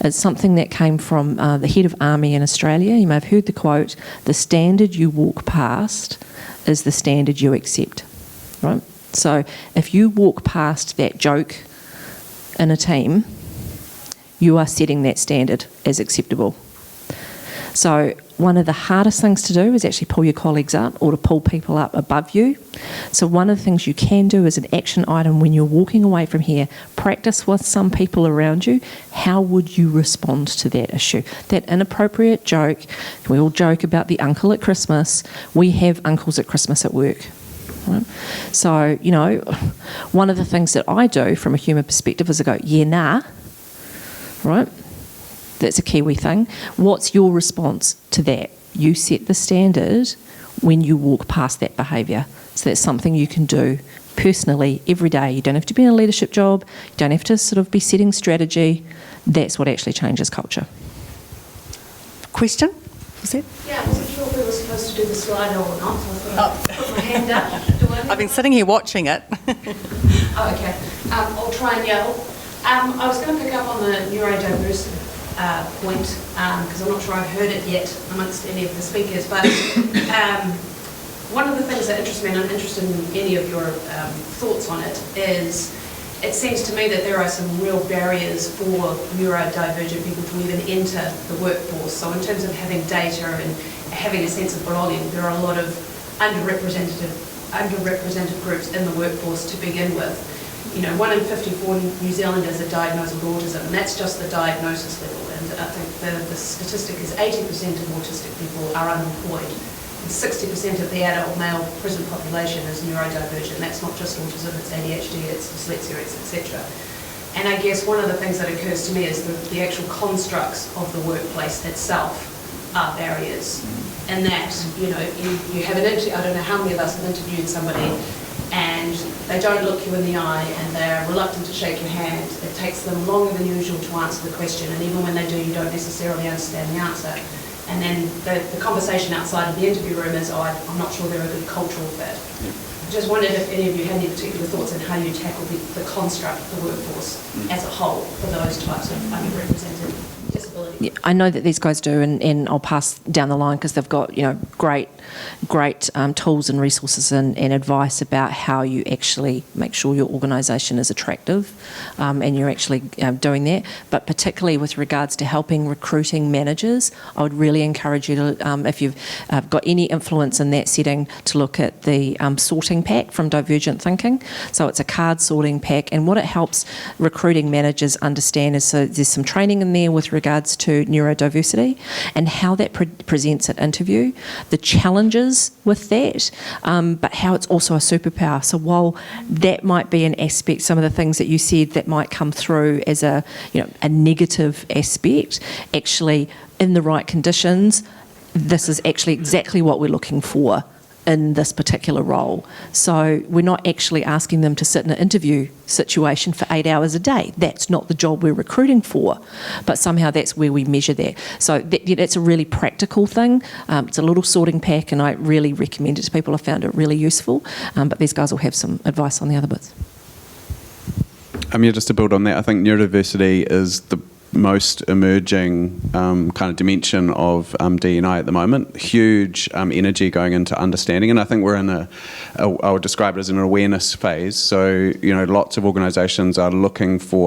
it's something that came from the head of Army in Australia. You may have heard the quote, "The standard you walk past is the standard you accept." Right? So if you walk past that joke in a team, you are setting that standard as acceptable. So one of the hardest things to do is actually pull your colleagues up or to pull people up above you. So one of the things you can do as an action item when you're walking away from here, practice with some people around you. How would you respond to that issue? That inappropriate joke, we all joke about the uncle at Christmas. We have uncles at Christmas at work. Right? So, you know, one of the things that I do from a human perspective is I go, yeah, nah, right? That's a Kiwi thing. What's your response to that? You set the standard when you walk past that behaviour. So that's something you can do personally every day. You don't have to be in a leadership job. You don't have to sort of be setting strategy. That's what actually changes culture. Question? Was it? Yeah, I wasn't sure if we were supposed to do the slide or not, so I thought I'd put my hand up. I've been sitting here watching it. Oh, okay. I'll try and yell. I was going to pick up on the neurodiversity point, because I'm not sure I've heard it yet amongst any of the speakers, but one of the things that interests me, and I'm interested in any of your thoughts on it, is it seems to me that there are some real barriers for neurodivergent people to even enter the workforce. So in terms of having data and having a sense of belonging, there are a lot of underrepresented groups in the workforce to begin with. You know, 1 in 54 New Zealanders are diagnosed with autism, and that's just the diagnosis level. And I think the statistic is 80% of autistic people are unemployed. 60% of the adult male prison population is neurodivergent. That's not just autism, it's ADHD, it's dyslexia, etc. And I guess one of the things that occurs to me is the actual constructs of the workplace itself are barriers. And that, you know, you have an interview, I don't know how many of us have interviewed somebody and they don't look you in the eye and they're reluctant to shake your hand. It takes them longer than usual to answer the question, and even when they do, you don't necessarily understand the answer. And then the conversation outside of the interview room is, I'm not sure they're a good cultural fit. Yep. I just wondered if any of you had any particular thoughts on how you tackle the construct of the workforce as a whole for those types of underrepresented disabilities. Yeah, I know that these guys do, and I'll pass down the line because they've got, you know, great tools and resources and advice about how you actually make sure your organisation is attractive, and you're actually doing that. But particularly with regards to helping recruiting managers, I would really encourage you to, if you've got any influence in that setting, to look at the sorting pack from Divergent Thinking. So it's a card sorting pack, and what it helps recruiting managers understand is, so there's some training in there with regards to neurodiversity and how that presents at interview, the challenges with that, but how it's also a superpower. So while that might be an aspect, some of the things that you said that might come through as a negative aspect, actually in the right conditions, this is actually exactly what we're looking for in this particular role. So we're not actually asking them to sit in an interview situation for 8 hours a day. That's not the job we're recruiting for, but somehow that's where we measure that. So that's a really practical thing. It's a little sorting pack, and I really recommend it to people. I found it really useful, but these guys will have some advice on the other bits. Just to build on that, I think neurodiversity is the most emerging kind of dimension of D&I at the moment. Huge energy going into understanding, and I think we're in I would describe it as an awareness phase. So, lots of organisations are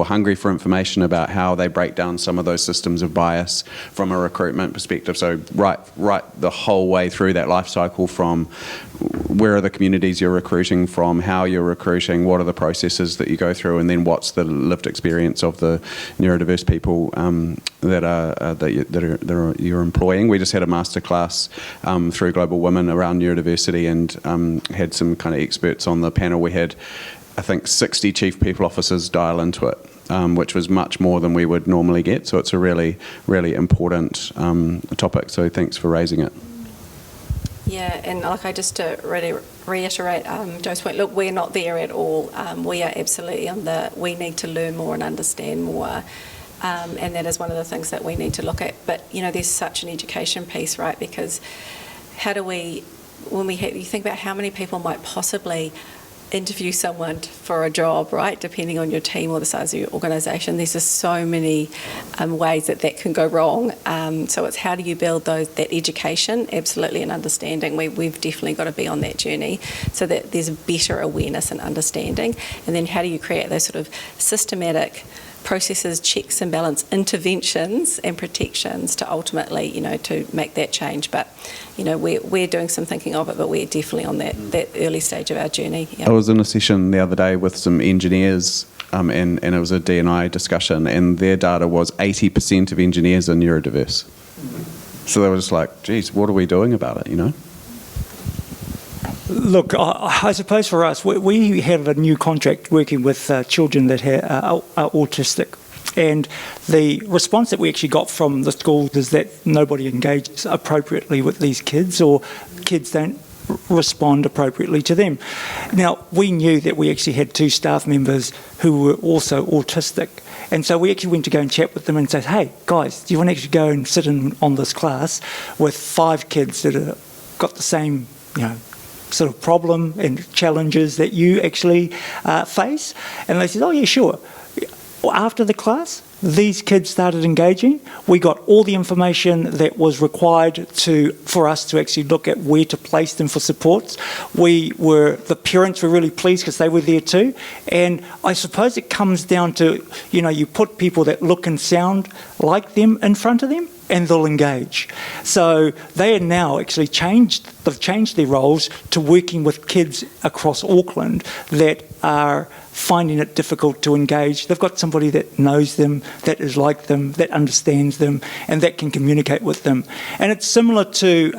hungry for information about how they break down some of those systems of bias from a recruitment perspective. So right the whole way through that life cycle, from where are the communities you're recruiting from, how you're recruiting, what are the processes that you go through, and then what's the lived experience of the neurodiverse people that you're employing. We just had a masterclass through Global Women around neurodiversity, and had some kind of experts on the panel. We had, I think, 60 chief people officers dial into it, which was much more than we would normally get. So it's a really, really important topic. So thanks for raising it. Yeah, and like I just to really reiterate Joe's point, look, we're not there at all. We are absolutely on we need to learn more and understand more. And that is one of the things that we need to look at. But, there's such an education piece, right? Because how do we, you think about how many people might possibly interview someone for a job, right, depending on your team or the size of your organisation. There's just so many ways that can go wrong. So it's how do you build that education, absolutely, and understanding. We've definitely got to be on that journey so that there's a better awareness and understanding. And then how do you create those sort of systematic processes, checks and balance, interventions and protections to ultimately, to make that change. But, we're doing some thinking of it, but we're definitely on that early stage of our journey. Yeah. I was in a session the other day with some engineers and it was a D&I discussion, and their data was 80% of engineers are neurodiverse. So they were just like, geez, what are we doing about it, Look, I suppose for us, we have a new contract working with children that are autistic. And the response that we actually got from the schools is that nobody engages appropriately with these kids, or kids don't respond appropriately to them. Now, we knew that we actually had 2 staff members who were also autistic. And so we actually went to go and chat with them and said, hey, guys, do you want to actually go and sit on this class with 5 kids that have got the same, sort of problem and challenges that you actually face? And they said, oh, yeah, sure. After the class, these kids started engaging. We got all the information that was required for us to actually look at where to place them for supports. The parents were really pleased because they were there too. And I suppose it comes down to, you put people that look and sound like them in front of them, and they'll engage. So they are now actually they've changed their roles to working with kids across Auckland that are finding it difficult to engage. They've got somebody that knows them, that is like them, that understands them, and that can communicate with them. And it's similar to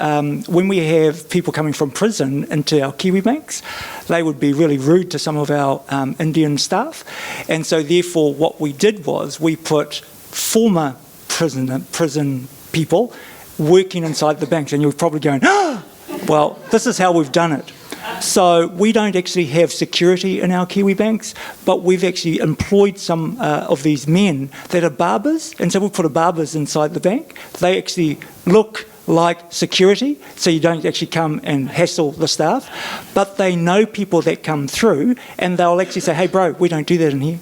when we have people coming from prison into our Kiwi banks. They would be really rude to some of our Indian staff. And so therefore what we did was we put former prison people working inside the banks, and you're probably going, oh, well, this is how we've done it. So we don't actually have security in our Kiwi banks, but we've actually employed some of these men that are barbers, and so we put a barbers inside the bank. They actually look like security, so you don't actually come and hassle the staff, but they know people that come through, and they'll actually say, hey bro, we don't do that in here.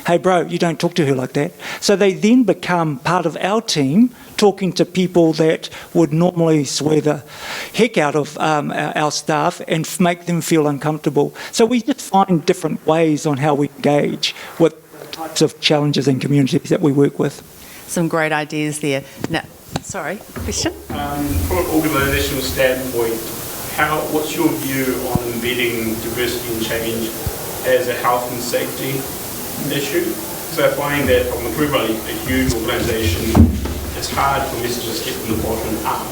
Hey bro, you don't talk to her like that. So they then become part of our team, talking to people that would normally swear the heck out of our staff and make them feel uncomfortable. So we just find different ways on how we engage with the types of challenges and communities that we work with. Some great ideas there. Now, sorry, question? From an organisational standpoint, what's your view on embedding diversity and change as a health and safety issue? So I find that from a huge organisation, it's hard for messages to get from the bottom up.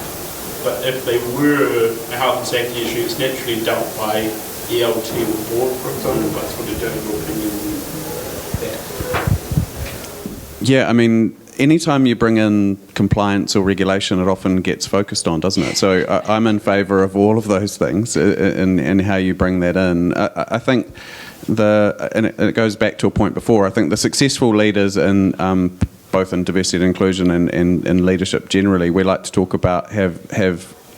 But if they were a health and safety issue, it's naturally dealt by ELT or board, for example. But it's what to do in your opinion on that. Yeah, I mean, anytime you bring in compliance or regulation, it often gets focused on, doesn't it? So I'm in favour of all of those things and how you bring that in. I think and it goes back to a point before, I think the successful leaders in both in diversity and inclusion and leadership generally, we like to talk about have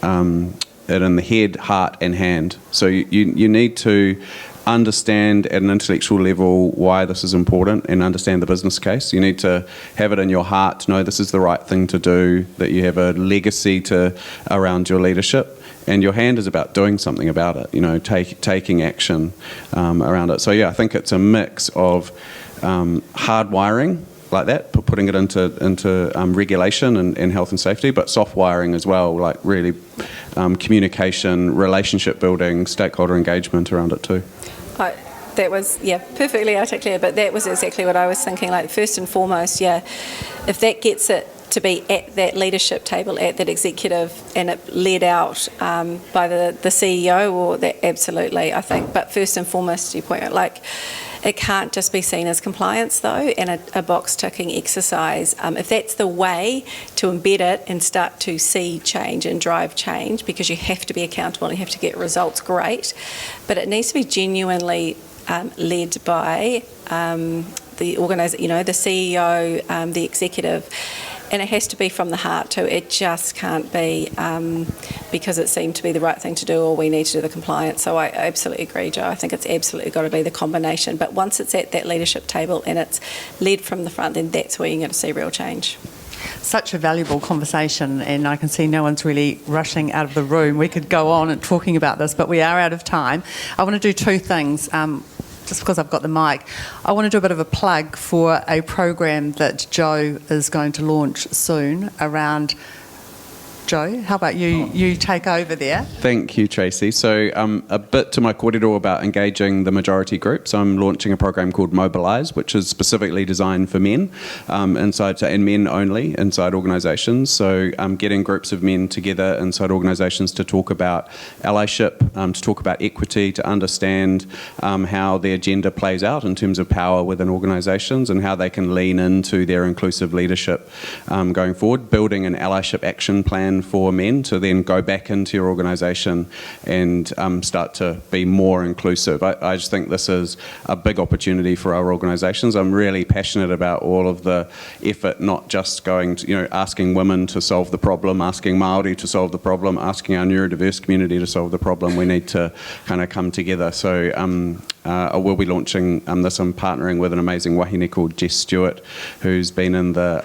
it in the head, heart and hand. So you need to understand at an intellectual level why this is important and understand the business case. You need to have it in your heart to know this is the right thing to do, that you have a legacy around your leadership. And your hand is about doing something about it, taking action around it. So yeah, I think it's a mix of hardwiring like that, putting it into regulation and health and safety, but soft wiring as well, like really communication, relationship building, stakeholder engagement around it too. That was, perfectly articulated, but that was exactly what I was thinking. Like, first and foremost, if that gets it to be at that leadership table, at that executive, and it led out by the CEO, or that, absolutely, I think. But first and foremost, you point out, like, It can't just be seen as compliance, though, and a box-ticking exercise. If that's the way to embed it and start to see change and drive change, because you have to be accountable and you have to get results, great. But it needs to be genuinely led by the the CEO, the executive. And it has to be from the heart too. It just can't be because it seemed to be the right thing to do or we need to do the compliance. So I absolutely agree, Joe. I think it's absolutely got to be the combination. But once it's at that leadership table and it's led from the front, then that's where you're going to see real change. Such a valuable conversation, and I can see no one's really rushing out of the room. We could go on and talking about this, but we are out of time. I want to do two things. Just because I've got the mic, I want to do a bit of a plug for a program that Joe is going to launch soon around. Joe, how about you take over there? Thank you, Tracey. So a bit to my kōrero about engaging the majority group. So I'm launching a program called Mobilise, which is specifically designed for men and men only inside organisations. So getting groups of men together inside organisations to talk about allyship, to talk about equity, to understand how the agenda plays out in terms of power within organisations and how they can lean into their inclusive leadership going forward, building an allyship action plan for men to then go back into your organisation and start to be more inclusive. I just think this is a big opportunity for our organisations. I'm really passionate about all of the effort, not just going to, asking women to solve the problem, asking Māori to solve the problem, asking our neurodiverse community to solve the problem. We need to kind of come together. So I will be launching this. I'm partnering with an amazing wahine called Jess Stewart, who's been in the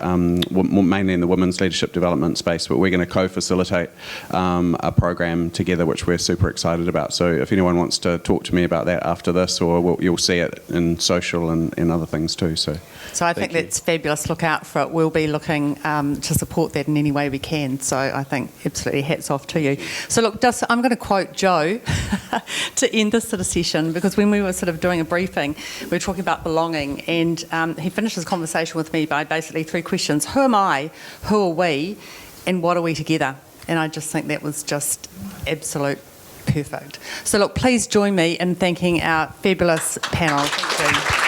mainly in the women's leadership development space, but we're going to co-facilitate a program together, which we're super excited about. So if anyone wants to talk to me about that after this, or you'll see it in social and other things too. So I think that's fabulous. Look out for it. We'll be looking to support that in any way we can. So I think absolutely hats off to you. So look, I'm going to quote Joe to end this sort of session, because when we were sort of doing a briefing, we were talking about belonging, and he finished his conversation with me by basically three questions. Who am I? Who are we? And what are we together? And I just think that was just absolute perfect. So look, please join me in thanking our fabulous panel. Thank you.